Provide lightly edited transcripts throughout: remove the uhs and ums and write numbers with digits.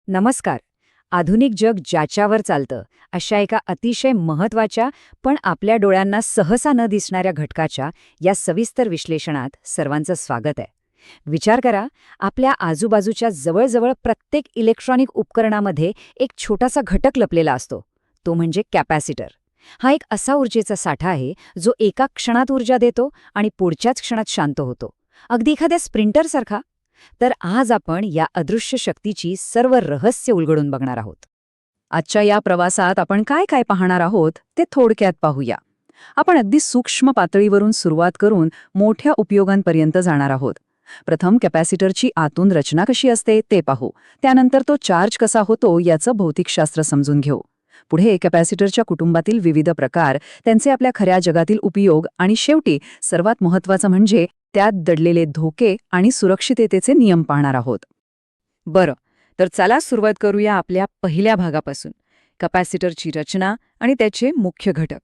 नमस्कार. आधुनिक जग ज्याच्यावर चालतं अशा एका अतिशय महत्त्वाच्या पण आपल्या डोळ्यांना सहसा न दिसणाऱ्या घटकाच्या या सविस्तर विश्लेषणात सर्वांचं स्वागत आहे. विचार करा, आपल्या आजूबाजूच्या जवळजवळ प्रत्येक इलेक्ट्रॉनिक उपकरणामध्ये एक छोटासा घटक लपलेला असतो. तो म्हणजे कॅपॅसिटर. हा एक असा ऊर्जेचा साठा आहे जो एका क्षणात ऊर्जा देतो आणि पुढच्याच क्षणात शांत होतो, अगदी एखाद्या स्प्रिंटरसारखा. तर आज आपण या अदृश्य शक्तीची सर्व रहस्य उलगडून बघणार आहोत. आजच्या या प्रवासात आपण काय काय पाहणार आहोत ते थोडक्यात पाहूया. आपण अगदी सूक्ष्म पातळीवरून सुरुवात करून मोठ्या उपयोगांपर्यंत जाणार आहोत. प्रथम कॅपॅसिटरची आतून रचना कशी असते ते पाहू. त्यानंतर तो चार्ज कसा होतो याचं भौतिकशास्त्र समजून घेऊ. पुढे कॅपॅसिटरच्या कुटुंबातील विविध प्रकार, त्यांचे आपल्या खऱ्या जगातील उपयोग आणि शेवटी सर्वात महत्त्वाचं म्हणजे त्यात दडलेले धोके आणि सुरक्षिततेचे नियम पाहणार आहोत. बरं, तर चला सुरुवात करूया आपल्या पहिल्या भागापासून, कॅपॅसिटरची रचना आणि त्याचे मुख्य घटक.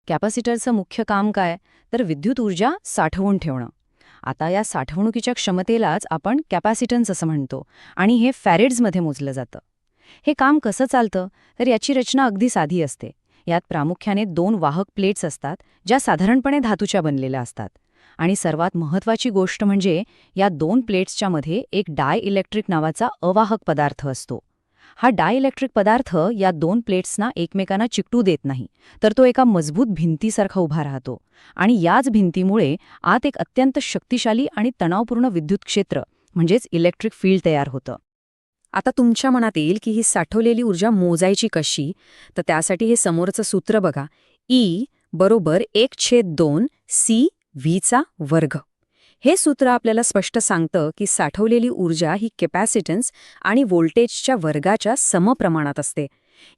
कॅपॅसिटरचं मुख्य काम काय, तर विद्युत ऊर्जा साठवून ठेवणं. आता या साठवणुकीच्या क्षमतेलाच आपण कॅपॅसिटन्स असं म्हणतो आणि हे फॅरेड्समध्ये मोजलं जातं. हे काम कसं चालतं, तर याची रचना अगदी साधी असते. यात प्रामुख्याने 2 वाहक प्लेट्स असतात, ज्या साधारणपणे धातूच्या बनलेल्या असतात. आणि सर्वात महत्त्वाची गोष्ट म्हणजे या 2 प्लेट्सच्या मध्ये एक डायइलेक्ट्रिक नावाचा अवाहक पदार्थ असतो. हा डायइलेक्ट्रिक पदार्थ या 2 प्लेट्सना एकमेकांना चिकटू देत नाही, तर तो एका मजबूत भिंतीसारखा उभा राहतो. आणि याच भिंतीमुळे आत एक अत्यंत शक्तिशाली आणि तणावपूर्ण विद्युत क्षेत्र म्हणजेच इलेक्ट्रिक फील्ड तयार होतं. आता तुमच्या मनात येईल की ही साठवलेली ऊर्जा मोजायची कशी, तर त्यासाठी हे समोरचं सूत्र बघा. E बरोबर 1/2 CV चा वर्ग. हे सूत्र आपल्याला स्पष्ट सांगतं की साठवलेली ऊर्जा ही कॅपॅसिटन्स आणि व्होल्टेजच्या वर्गाच्या समप्रमाणात असते.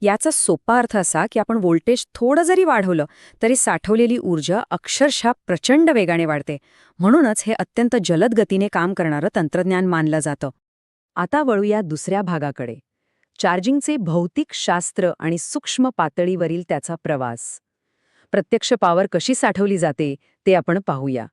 याचा सोपा अर्थ असा की आपण व्होल्टेज थोडं जरी वाढवलं तरी साठवलेली ऊर्जा अक्षरशः प्रचंड वेगाने वाढते. म्हणूनच हे अत्यंत जलद गतीने काम करणारं तंत्रज्ञान मानलं जातं. आता वळूया दुसऱ्या भागाकडे, चार्जिंगचे भौतिक शास्त्र आणि सूक्ष्म पातळीवरील त्याचा प्रवास. प्रत्यक्ष पॉवर कशी साठवली जाते ते आपण पाहूया.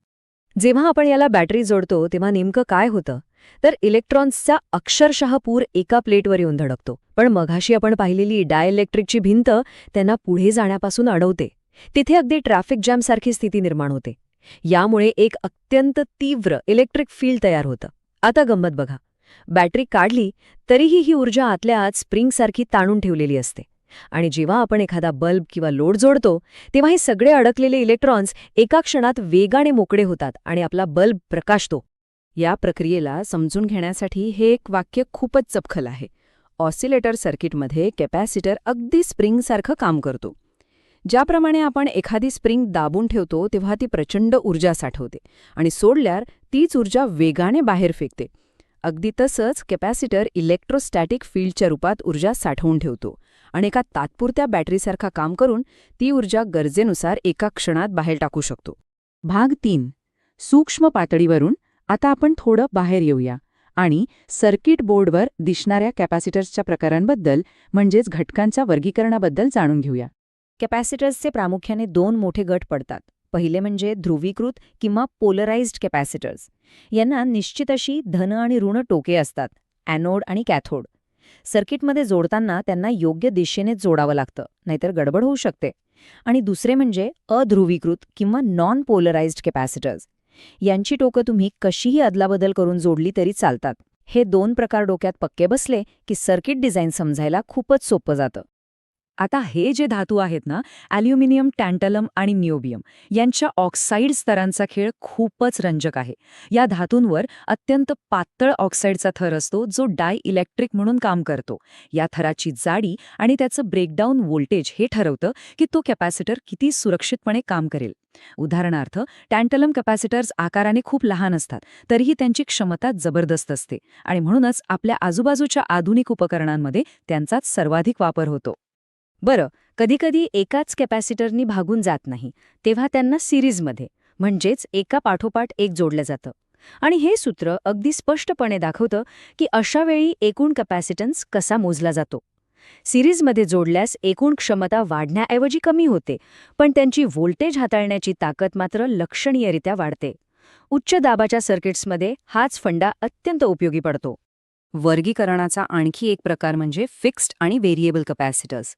जेव्हा आपण याला बॅटरी जोडतो तेव्हा नेमकं काय होतं, तर इलेक्ट्रॉन्सचा अक्षरशः पूर एका प्लेटवर येऊन धडकतो. पण मघाशी आपण पाहिलेली डायइलेक्ट्रिकची भिंत त्यांना पुढे जाण्यापासून अडवते. तिथे अगदी ट्रॅफिक जॅमसारखी स्थिती निर्माण होते. यामुळे एक अत्यंत तीव्र इलेक्ट्रिक फील्ड तयार होतं. आता गंमत बघा, बॅटरी काढली तरीही ही ऊर्जा आतल्या आत स्प्रिंगसारखी ताणून ठेवलेली असते. आणि जेव्हा आपण एखादा बल्ब किंवा लोड जोडतो तेव्हा हे सगळे अडकलेले इलेक्ट्रॉन्स एका क्षणात वेगाने मोकळे होतात आणि आपला बल्ब प्रकाशतो. या प्रक्रियेला समजून घेण्यासाठी हे एक वाक्य खूपच चपखल आहे. ऑसिलेटर सर्किटमध्ये कॅपॅसिटर अगदी स्प्रिंगसारखं काम करतो. ज्याप्रमाणे आपण एखादी स्प्रिंग दाबून ठेवतो तेव्हा ती प्रचंड ऊर्जा साठवते आणि सोडल्यावर तीच ऊर्जा वेगाने बाहेर फेकते. अगदी तसंच कॅपॅसिटर इलेक्ट्रोस्टॅटिक फील्डच्या रूपात ऊर्जा साठवून ठेवतो आणि एका तात्पुरत्या बॅटरीसारखा काम करून ती ऊर्जा गरजेनुसार एका क्षणात बाहेर टाकू शकतो. भाग 3, सूक्ष्म पातळीवरून आता आपण थोडं बाहेर येऊया आणि सर्किट बोर्डवर दिसणाऱ्या कॅपॅसिटर्सच्या प्रकारांबद्दल म्हणजेच घटकांच्या वर्गीकरणाबद्दल जाणून घेऊया. कॅपॅसिटर्सचे प्रामुख्याने 2 मोठे गट पडतात. पहिले म्हणजे ध्रुवीकृत किंवा पोलराइज्ड कॅपॅसिटर्स. यांना निश्चित अशी धन आणि ऋण टोके असतात, ॲनोड आणि कॅथोड. सर्किटमध्ये जोडताना त्यांना योग्य दिशेने जोडावं लागतं, नाहीतर गडबड होऊ शकते. आणि दुसरे म्हणजे अध्रुवीकृत किंवा नॉन पोलराइज्ड कॅपॅसिटर्स. यांची टोकं तुम्ही कशीही अदलाबदल करून जोडली तरी चालतात. हे 2 प्रकार डोक्यात पक्के बसले की सर्किट डिझाईन समजायला खूपच सोपं जातं. आता हे जे धातू आहेत ना, ॲल्युमिनियम, टँटलम आणि निओबियम यांच्या ऑक्साईड स्तरांचा खेळ खूपच रंजक आहे. या धातूंवर अत्यंत पातळ ऑक्साईडचा थर असतो जो डायइलेक्ट्रिक म्हणून काम करतो. या थराची जाडी आणि त्याचं ब्रेकडाऊन व्होल्टेज हे ठरवतं की तो कॅपॅसिटर किती सुरक्षितपणे काम करेल. उदाहरणार्थ, टँटलम कॅपॅसिटर्स आकाराने खूप लहान असतात, तरीही त्यांची क्षमता जबरदस्त असते आणि म्हणूनच आपल्या आजूबाजूच्या आधुनिक उपकरणांमध्ये त्यांचाच सर्वाधिक वापर होतो. बरं, कधीकधी एकाच कॅपॅसिटरनी भागून जात नाही, तेव्हा त्यांना सिरीजमध्ये म्हणजेच एका पाठोपाठ एक जोडलं जातं. आणि हे सूत्र अगदी स्पष्टपणे दाखवतं की अशा वेळी एकूण कॅपॅसिटन्स कसा मोजला जातो. सिरीजमध्ये जोडल्यास एकूण क्षमता वाढण्याऐवजी कमी होते, पण त्यांची व्होल्टेज हाताळण्याची ताकद मात्र लक्षणीयरित्या वाढते. उच्च दाबाच्या सर्किट्समध्ये हाच फंडा अत्यंत उपयोगी पडतो. वर्गीकरणाचा आणखी एक प्रकार म्हणजे फिक्स्ड आणि व्हेरिएबल कपॅसिटर्स.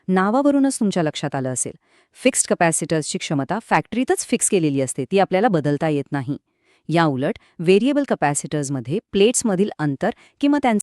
नावावरूनच तुमच्या लक्षात आलं असेल, फिक्स्ड कपॅसिटर्सची क्षमता फॅक्टरीतच फिक्स केलेली असते, ती आपल्याला बदलता येत नाही. या उलट व्हेरिएबल कपॅसिटर्समध्ये प्लेट्समधील अंतर किंवा त्यांचा